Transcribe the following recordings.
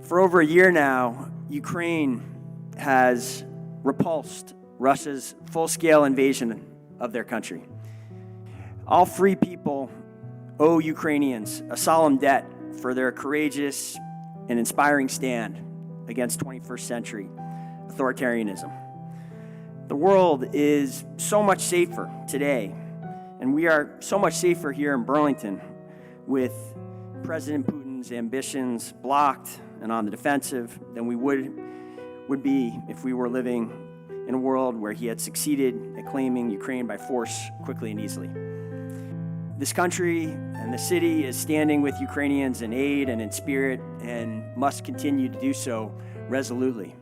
For over a year now, Ukraine has repulsed Russia's full-scale invasion of their country. All free people owe Ukrainians a solemn debt for their courageous and inspiring stand against 21st century authoritarianism. The world is so much safer today, and we are so much safer here in Burlington with President Putin's ambitions blocked and on the defensive than we would be if we were living in a world where he had succeeded at claiming Ukraine by force quickly and easily. This country and the city is standing with Ukrainians in aid and in spirit and must continue to do so resolutely.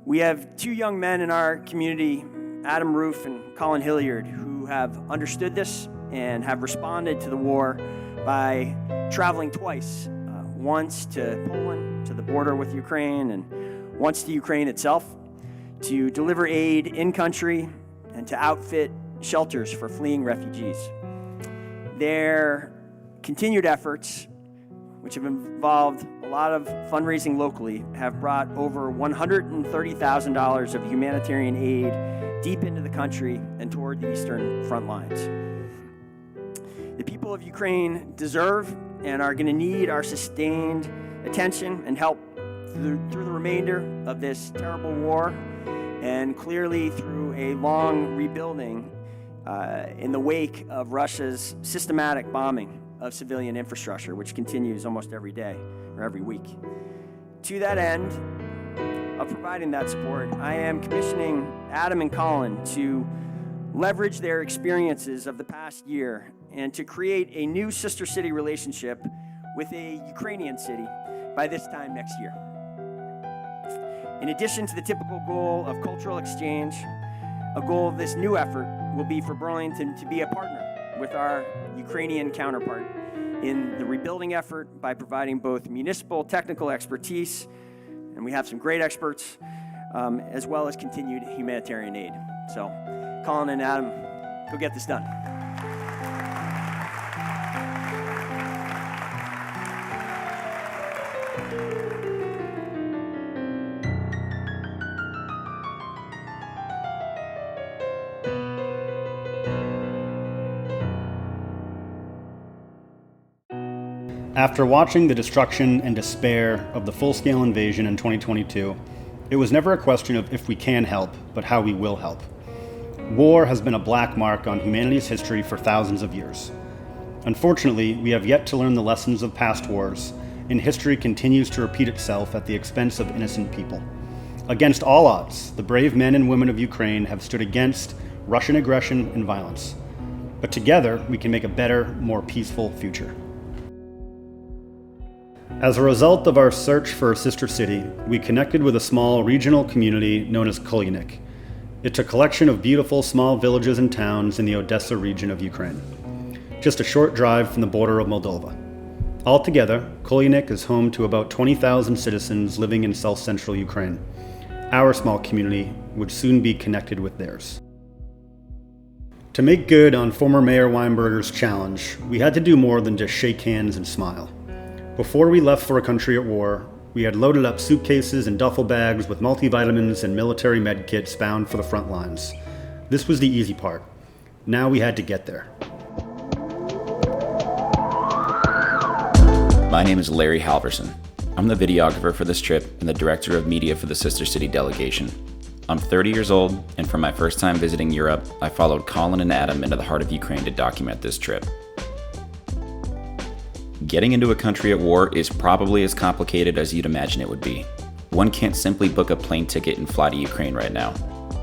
We have two young men in our community, Adam Roof and Colin Hilliard, who have understood this and have responded to the war by traveling twice, once to Poland, to the border with Ukraine, and once to Ukraine itself, to deliver aid in country and to outfit shelters for fleeing refugees. Their continued efforts, which have involved a lot of fundraising locally, have brought over $130,000 of humanitarian aid deep into the country and toward the eastern front lines. The people of Ukraine deserve and are going to need our sustained attention and help through the remainder of this terrible war, and clearly through a long rebuilding in the wake of Russia's systematic bombing of civilian infrastructure, which continues almost every day or every week. To that end of providing that support, I am commissioning Adam and Colin to leverage their experiences of the past year and to create a new sister city relationship with a Ukrainian city by this time next year. In addition to the typical goal of cultural exchange, a goal of this new effort will be for Burlington to be a partner with our Ukrainian counterpart in the rebuilding effort by providing both municipal technical expertise, and we have some great experts, as well as continued humanitarian aid. So, Colin and Adam, go get this done. After watching the destruction and despair of the full-scale invasion in 2022, it was never a question of if we can help, but how we will help. War has been a black mark on humanity's history for thousands of years. Unfortunately, we have yet to learn the lessons of past wars, and history continues to repeat itself at the expense of innocent people. Against all odds, the brave men and women of Ukraine have stood against Russian aggression and violence. But together, we can make a better, more peaceful future. As a result of our search for a sister city, we connected with a small regional community known as Kuyalnyck. It's a collection of beautiful small villages and towns in the Odessa region of Ukraine, just a short drive from the border of Moldova. Altogether, Kuyalnyck is home to about 20,000 citizens living in south-central Ukraine. Our small community would soon be connected with theirs. To make good on former Mayor Weinberger's challenge, we had to do more than just shake hands and smile. Before we left for a country at war, we had loaded up suitcases and duffel bags with multivitamins and military med kits bound for the front lines. This was the easy part. Now we had to get there. My name is Larry Halverson. I'm the videographer for this trip and the director of media for the Sister City delegation. I'm 30 years old, and for my first time visiting Europe, I followed Colin and Adam into the heart of Ukraine to document this trip. Getting into a country at war is probably as complicated as you'd imagine it would be. One can't simply book a plane ticket and fly to Ukraine right now.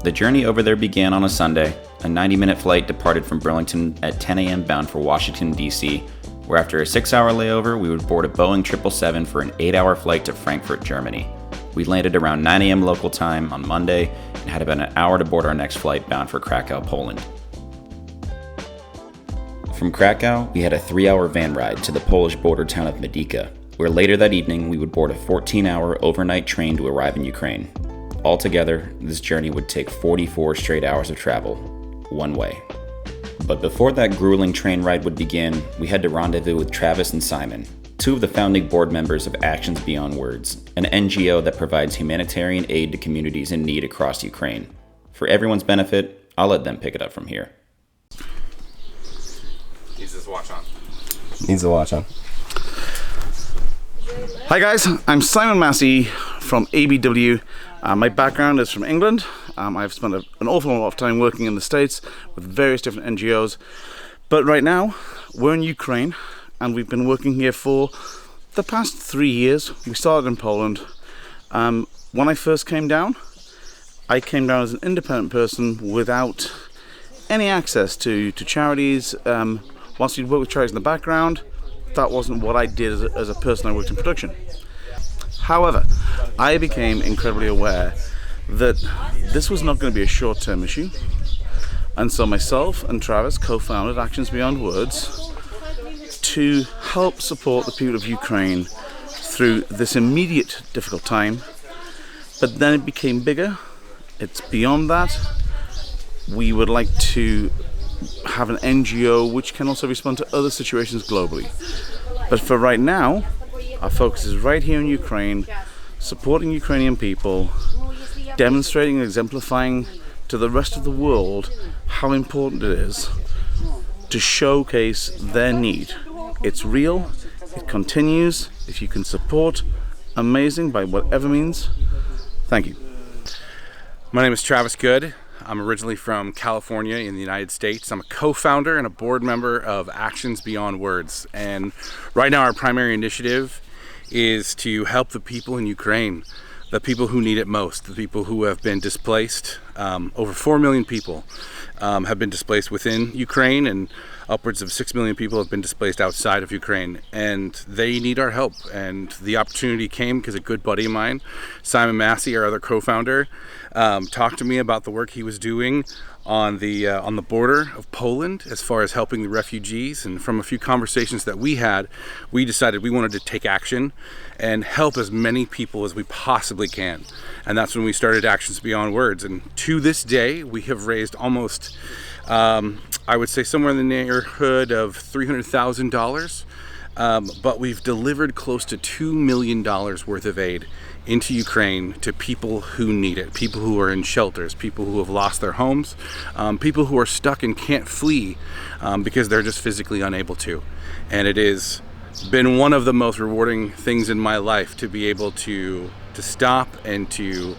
The journey over there began on a Sunday. A 90-minute flight departed from Burlington at 10 a.m. bound for Washington, D.C., where after a 6-hour layover, we would board a Boeing 777 for an 8-hour flight to Frankfurt, Germany. We landed around 9 a.m. local time on Monday and had about an hour to board our next flight bound for Krakow, Poland. From Krakow, we had a 3-hour van ride to the Polish border town of Becca, where later that evening we would board a 14-hour overnight train to arrive in Ukraine. Altogether, this journey would take 44 straight hours of travel, one way. But before that grueling train ride would begin, we had to rendezvous with Travis and Simon, two of the founding board members of Actions Beyond Words, an NGO that provides humanitarian aid to communities in need across Ukraine. For everyone's benefit, I'll let them pick it up from here. Needs his watch on. Needs the watch on. Hi guys, I'm Simon Massey from ABW. My background is from England. I've spent an awful lot of time working in the States with various different NGOs. But right now, we're in Ukraine, and we've been working here for the past 3 years. We started in Poland. When I first came down, I came down as an independent person without any access to charities. Whilst you'd work with charities in the background, that wasn't what I did as a person. I worked in production. However, I became incredibly aware that this was not going to be a short-term issue. And so myself and Travis co-founded Actions Beyond Words to help support the people of Ukraine through this immediate difficult time. But then it became bigger. It's beyond that. We would like to have an NGO which can also respond to other situations globally. But for right now, our focus is right here in Ukraine, supporting Ukrainian people, demonstrating and exemplifying to the rest of the world how important it is to showcase their need. It's real, it continues. If you can support, amazing, by whatever means. Thank you. My name is Travis Good. I'm originally from California in the United States. I'm a co-founder and a board member of Actions Beyond Words. And right now our primary initiative is to help the people in Ukraine, the people who need it most, the people who have been displaced. Over 4 million people have been displaced within Ukraine, and upwards of 6 million people have been displaced outside of Ukraine, and they need our help. And the opportunity came because a good buddy of mine, Simon Massey, our other co-founder, talked to me about the work he was doing on the border of Poland as far as helping the refugees. And from a few conversations that we had, we decided we wanted to take action and help as many people as we possibly can. And that's when we started Actions Beyond Words. And to this day, we have raised almost, I would say somewhere in the neighborhood of $300,000. But we've delivered close to $2 million worth of aid into Ukraine to people who need it, people who are in shelters, people who have lost their homes, people who are stuck and can't flee because they're just physically unable to. And it has been one of the most rewarding things in my life to be able to stop and to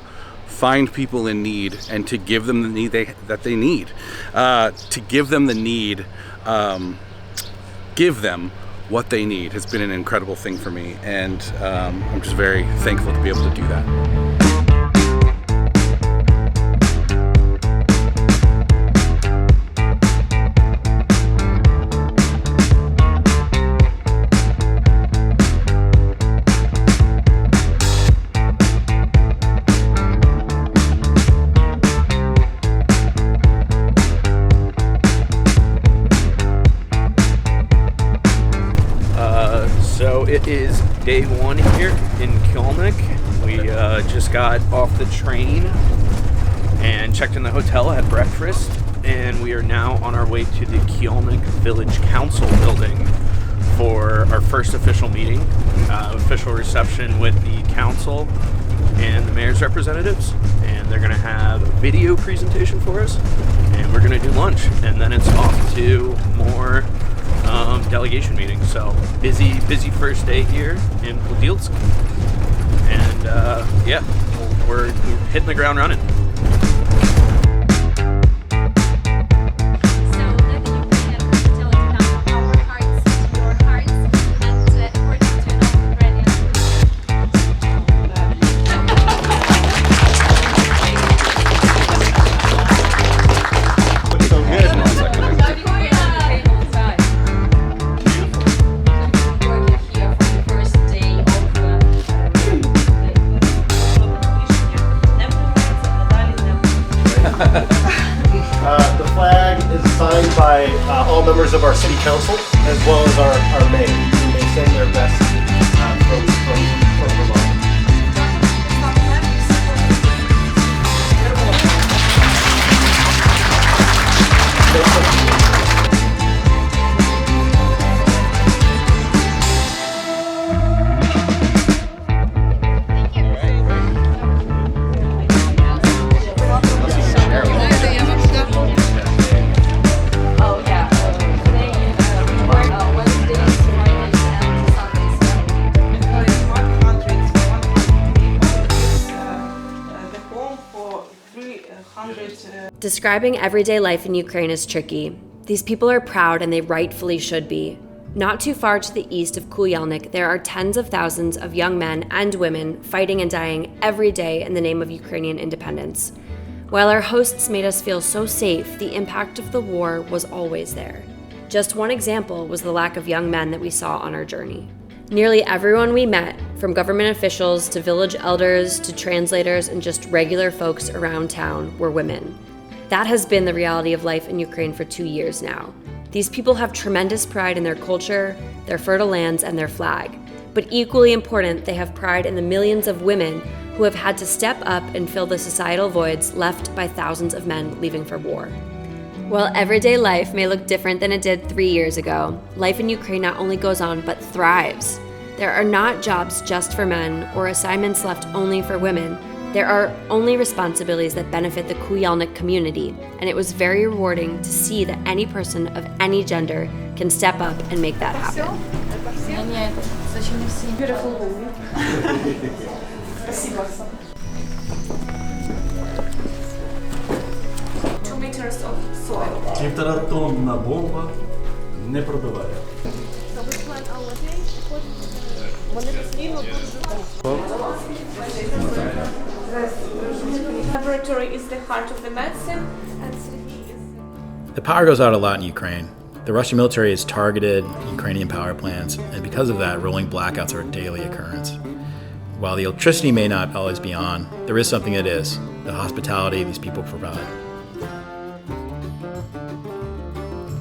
find people in need and to give them the need that they need. To give them the need, give them what they need has been an incredible thing for me, and I'm just very thankful to be able to do that. So it is day one here in Kuyalnyck. We just got off the train and checked in the hotel, had breakfast, and we are now on our way to the Kuyalnyck Village Council building for our first official meeting, official reception with the council and the mayor's representatives. And they're going to have a video presentation for us, and we're going to do lunch, and then it's off to more delegation meeting. So busy first day here in Podilsk'a, and yeah, we're hitting the ground running. The flag is signed by all members of our city council as well as our mayor, who may send their best from Vermont. Describing everyday life in Ukraine is tricky. These people are proud and they rightfully should be. Not too far to the east of Kuyalnyck, there are tens of thousands of young men and women fighting and dying every day in the name of Ukrainian independence. While our hosts made us feel so safe, the impact of the war was always there. Just one example was the lack of young men that we saw on our journey. Nearly everyone we met, from government officials to village elders to translators and just regular folks around town, were women. That has been the reality of life in Ukraine for 2 years now. These people have tremendous pride in their culture, their fertile lands, and their flag. But equally important, they have pride in the millions of women who have had to step up and fill the societal voids left by thousands of men leaving for war. While everyday life may look different than it did 3 years ago, life in Ukraine not only goes on but thrives. There are not jobs just for men or assignments left only for women. There are only responsibilities that benefit the Kuyalnyck community, and it was very rewarding to see that any person of any gender can step up and make that happen. Beautiful. 2 meters of soil. 1,5 тонна бомба не пробиває. Laboratory is the heart of the medicine, and The power goes out a lot in Ukraine. The Russian military has targeted Ukrainian power plants, and because of that, rolling blackouts are a daily occurrence. While the electricity may not always be on, there is something that is, the hospitality these people provide.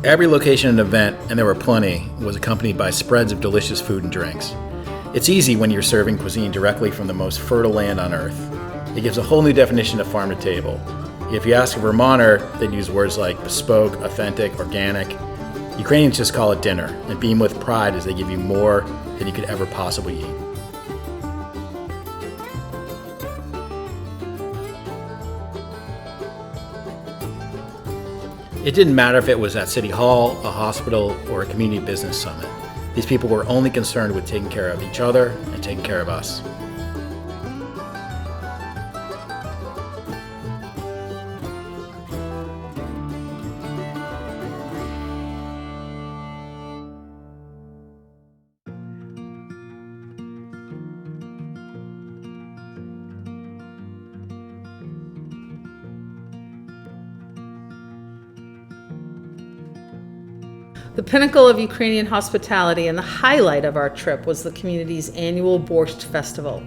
Every location and event, and there were plenty, was accompanied by spreads of delicious food and drinks. It's easy when you're serving cuisine directly from the most fertile land on earth. It gives a whole new definition of farm to table. If you ask a Vermonter, they'd use words like bespoke, authentic, organic. Ukrainians just call it dinner and beam with pride as they give you more than you could ever possibly eat. It didn't matter if it was at City Hall, a hospital, or a community business summit. These people were only concerned with taking care of each other and taking care of us. The pinnacle of Ukrainian hospitality and the highlight of our trip was the community's annual Borscht Festival.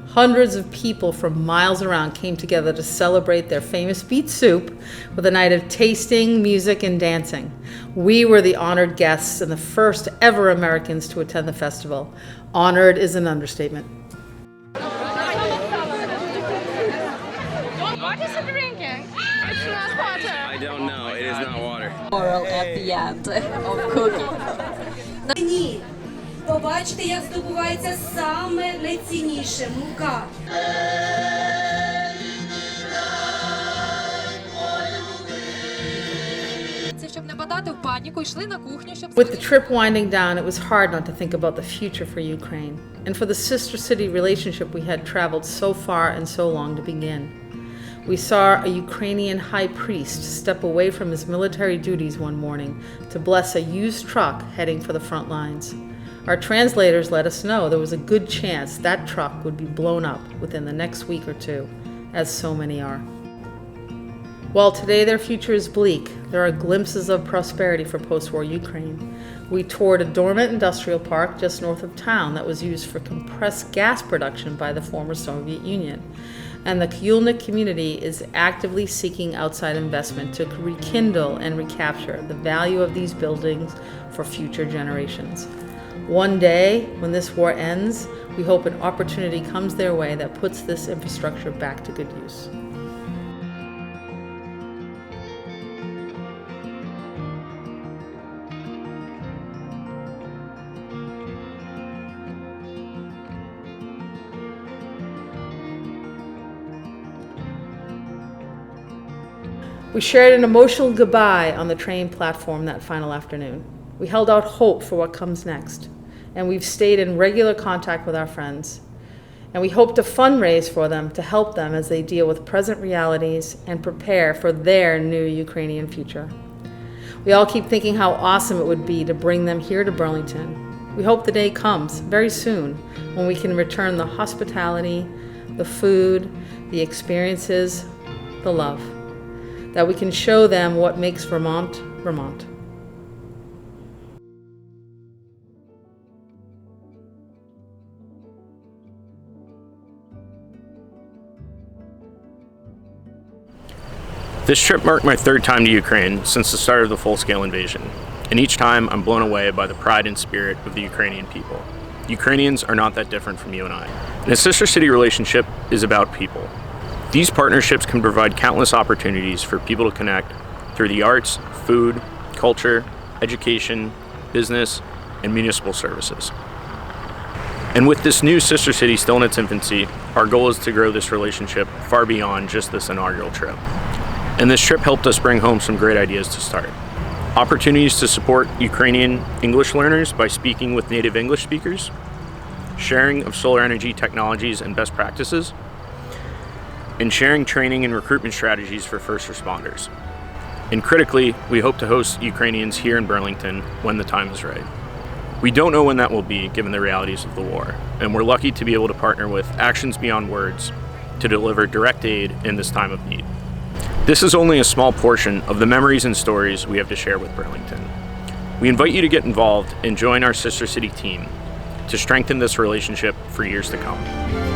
Hundreds of people from miles around came together to celebrate their famous beet soup with a night of tasting, music, and dancing. We were the honored guests and the first ever Americans to attend the festival. Honored is an understatement. what is it drinking? It's not water. I don't know. It is not water. Moral at the end of cooking. Ні. Побачите, як здобувається саме найцінніше – мука. With the trip winding down, it was hard not to think about the future for Ukraine and for the sister city relationship we had traveled so far and so long to begin. We saw a Ukrainian high priest step away from his military duties one morning to bless a used truck heading for the front lines. Our translators let us know there was a good chance that truck would be blown up within the next week or two, as so many are. While today their future is bleak, there are glimpses of prosperity for post-war Ukraine. We toured a dormant industrial park just north of town that was used for compressed gas production by the former Soviet Union. And the Kuyalnyck community is actively seeking outside investment to rekindle and recapture the value of these buildings for future generations. One day, when this war ends, we hope an opportunity comes their way that puts this infrastructure back to good use. We shared an emotional goodbye on the train platform that final afternoon. We held out hope for what comes next, and we've stayed in regular contact with our friends. And we hope to fundraise for them to help them as they deal with present realities and prepare for their new Ukrainian future. We all keep thinking how awesome it would be to bring them here to Burlington. We hope the day comes very soon when we can return the hospitality, the food, the experiences, the love, that we can show them what makes Vermont, Vermont. This trip marked my third time to Ukraine since the start of the full-scale invasion, and each time I'm blown away by the pride and spirit of the Ukrainian people. Ukrainians are not that different from you and I. And a sister city relationship is about people. These partnerships can provide countless opportunities for people to connect through the arts, food, culture, education, business, and municipal services. And with this new sister city still in its infancy, our goal is to grow this relationship far beyond just this inaugural trip. And this trip helped us bring home some great ideas to start. Opportunities to support Ukrainian English learners by speaking with native English speakers, sharing of solar energy technologies and best practices, and sharing training and recruitment strategies for first responders. And critically, we hope to host Ukrainians here in Burlington when the time is right. We don't know when that will be given the realities of the war, and we're lucky to be able to partner with Actions Beyond Words to deliver direct aid in this time of need. This is only a small portion of the memories and stories we have to share with Burlington. We invite you to get involved and join our sister city team to strengthen this relationship for years to come.